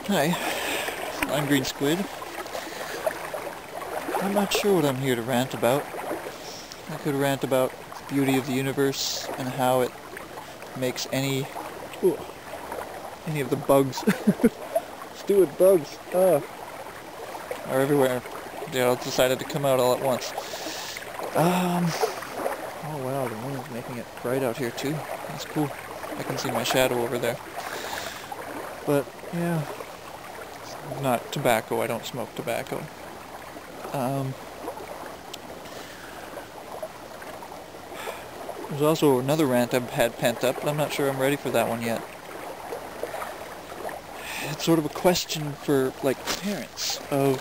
Hi, I'm Green Squid. I'm not sure what I'm here to rant about. I could rant about the beauty of the universe and how it makes any of the bugs, stupid bugs, are everywhere. They all decided to come out all at once. Oh wow, the moon is making it bright out here too. That's cool. I can see my shadow over there. But yeah, not tobacco. I don't smoke tobacco. There's also another rant I've had pent up, but I'm not sure I'm ready for that one yet. It's sort of a question for, like, parents of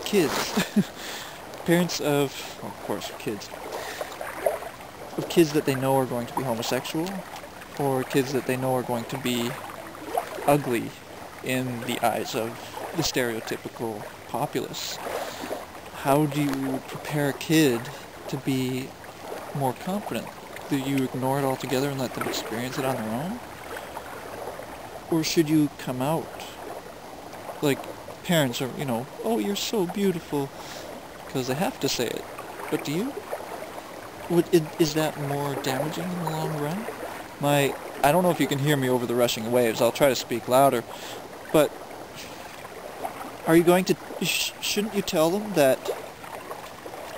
kids. Parents of, well, of course, kids. Of kids that they know are going to be homosexual, or kids that they know are going to be ugly in the eyes of the stereotypical populace. How do you prepare a kid to be more confident? Do you ignore it altogether and let them experience it on their own? Or should you come out? Like, parents are, oh, you're so beautiful, because they have to say it. But do you? Is that more damaging in the long run? I don't know if you can hear me over the rushing waves. I'll try to speak louder. But are you going to, shouldn't you tell them that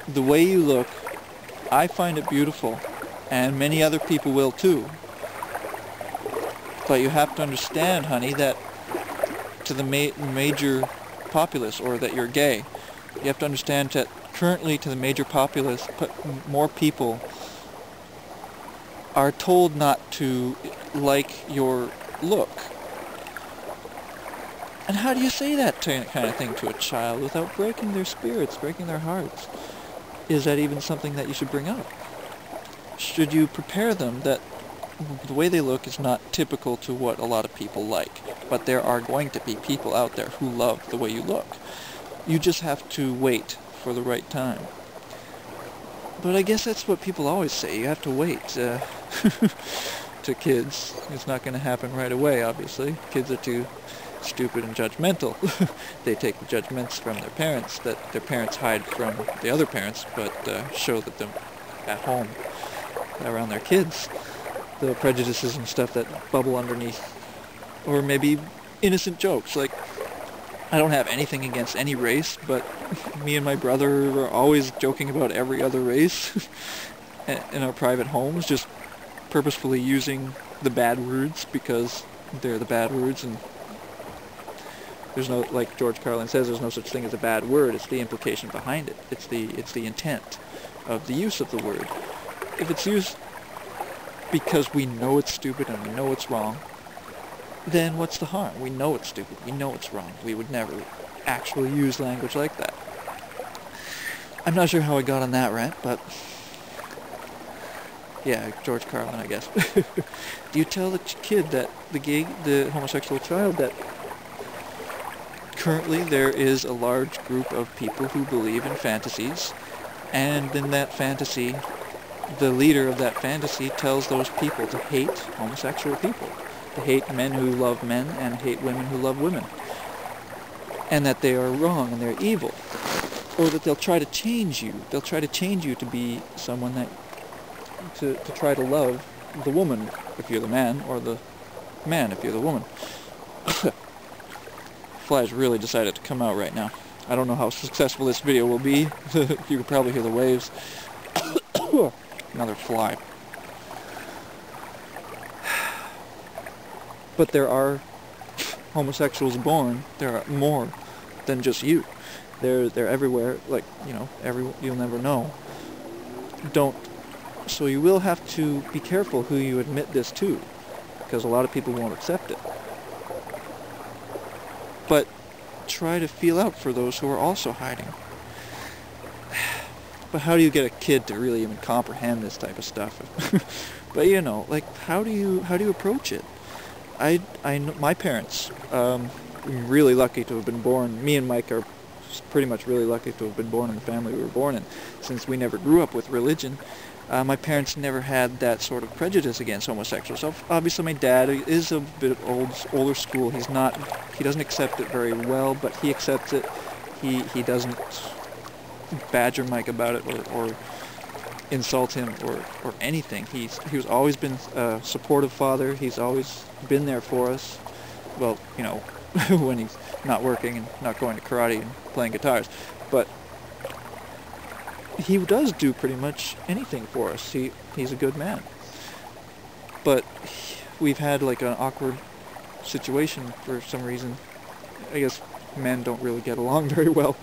the way you look, I find it beautiful, and many other people will too. But you have to understand, honey, that to the major populace, or that you're gay, you have to understand that currently to the major populace, more people are told not to like your look. And how do you say that kind of thing to a child without breaking their spirits, breaking their hearts? Is that even something that you should bring up? Should you prepare them that the way they look is not typical to what a lot of people like, but there are going to be people out there who love the way you look. You just have to wait for the right time. But I guess that's what people always say. You have to wait to kids. It's not going to happen right away, obviously. Kids are too stupid and judgmental. They take the judgments from their parents that their parents hide from the other parents, but show that them at home around their kids. The prejudices and stuff that bubble underneath. Or maybe innocent jokes, like, I don't have anything against any race, but me and my brother are always joking about every other race in our private homes, just purposefully using the bad words because they're the bad words, and there's no, like George Carlin says, there's no such thing as a bad word. It's the implication behind it. It's the intent of the use of the word. If it's used because we know it's stupid and we know it's wrong, then what's the harm? We know it's stupid. We know it's wrong. We would never actually use language like that. I'm not sure how I got on that rant, but yeah, George Carlin, I guess. Do you tell the kid that the homosexual child, that currently there is a large group of people who believe in fantasies, and in that fantasy, the leader of that fantasy tells those people to hate homosexual people, to hate men who love men and hate women who love women, and that they are wrong and they're evil, or that they'll try to change you. They'll try to change you to be someone that, to try to love the woman if you're the man, or the man if you're the woman. Fly's really decided to come out right now. I don't know how successful this video will be. You can probably hear the waves. Another fly. But there are homosexuals born. There are more than just you. They're everywhere. Like, you'll never know. So you will have to be careful who you admit this to, because a lot of people won't accept it. But try to feel out for those who are also hiding. But how do you get a kid to really even comprehend this type of stuff? But how do you approach it? I know my parents. I'm really lucky to have been born. Me and Mike are pretty much really lucky to have been born in the family we were born in, since we never grew up with religion. My parents never had that sort of prejudice against homosexuals. So obviously my dad is a bit older school. He doesn't accept it very well, but he accepts it. He doesn't badger Mike about it or insult him or anything. He's always been a supportive father. He's always been there for us. Well, you know, when he's not working and not going to karate and playing guitars. But he does do pretty much anything for us. He's a good man. But we've had like an awkward situation for some reason. I guess men don't really get along very well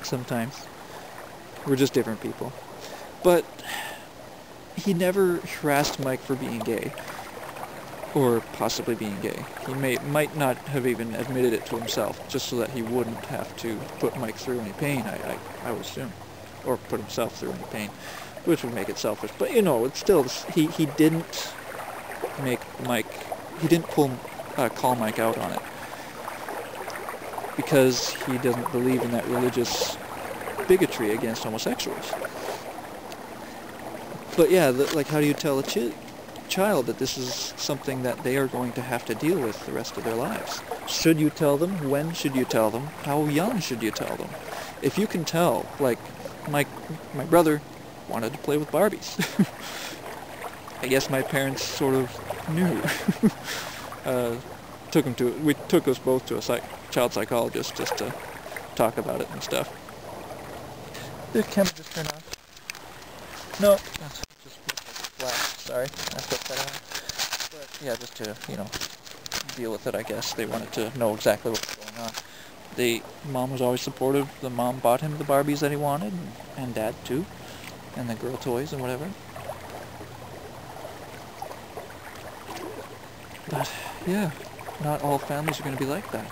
sometimes. We're just different people. But he never harassed Mike for being gay, or possibly being gay. He might not have even admitted it to himself, just so that he wouldn't have to put Mike through any pain, I would assume. Or put himself through any pain, which would make it selfish. But you know, it's still, he didn't make Mike, he didn't call Mike out on it, because he doesn't believe in that religious bigotry against homosexuals. But yeah, like, how do you tell a child that this is something that they are going to have to deal with the rest of their lives? Should you tell them? When should you tell them? How young should you tell them? If you can tell, like, my brother wanted to play with Barbies. I guess my parents sort of knew. We took us both to a child psychologist just to talk about it and stuff. The camera just turned off. No, that's just flash. Sorry, I put that on. But yeah, just to, you know, deal with it, I guess. They wanted to know exactly what was going on. Mom was always supportive. The mom bought him the Barbies that he wanted, and Dad too, and the girl toys and whatever. But yeah, not all families are going to be like that.